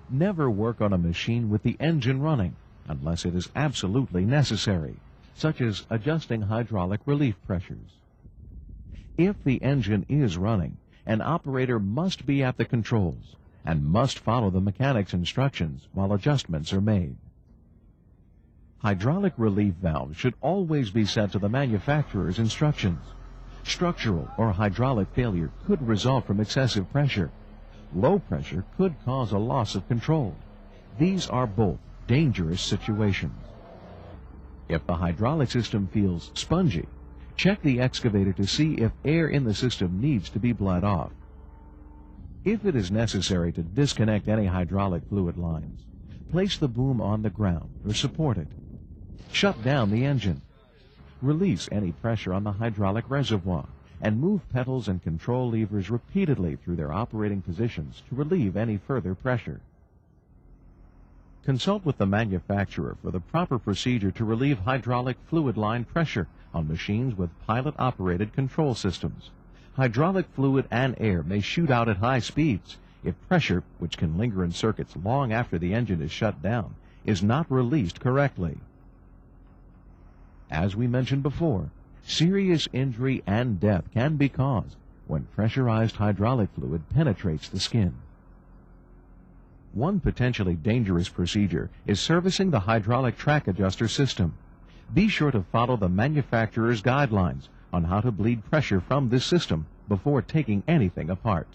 Never work on a machine with the engine running unless it is absolutely necessary, such as adjusting hydraulic relief pressures. If the engine is running, an operator must be at the controls and must follow the mechanic's instructions while adjustments are made. Hydraulic relief valves should always be set to the manufacturer's instructions. Structural or hydraulic failure could result from excessive pressure. Low pressure could cause a loss of control. These are both dangerous situations. If the hydraulic system feels spongy, check the excavator to see if air in the system needs to be bled off. If it is necessary to disconnect any hydraulic fluid lines, place the boom on the ground or support it. Shut down the engine. Release any pressure on the hydraulic reservoir and move pedals and control levers repeatedly through their operating positions to relieve any further pressure. Consult with the manufacturer for the proper procedure to relieve hydraulic fluid line pressure on machines with pilot-operated control systems. Hydraulic fluid and air may shoot out at high speeds if pressure, which can linger in circuits long after the engine is shut down, is not released correctly. As we mentioned before, serious injury and death can be caused when pressurized hydraulic fluid penetrates the skin. One potentially dangerous procedure is servicing the hydraulic track adjuster system. Be sure to follow the manufacturer's guidelines on how to bleed pressure from this system before taking anything apart.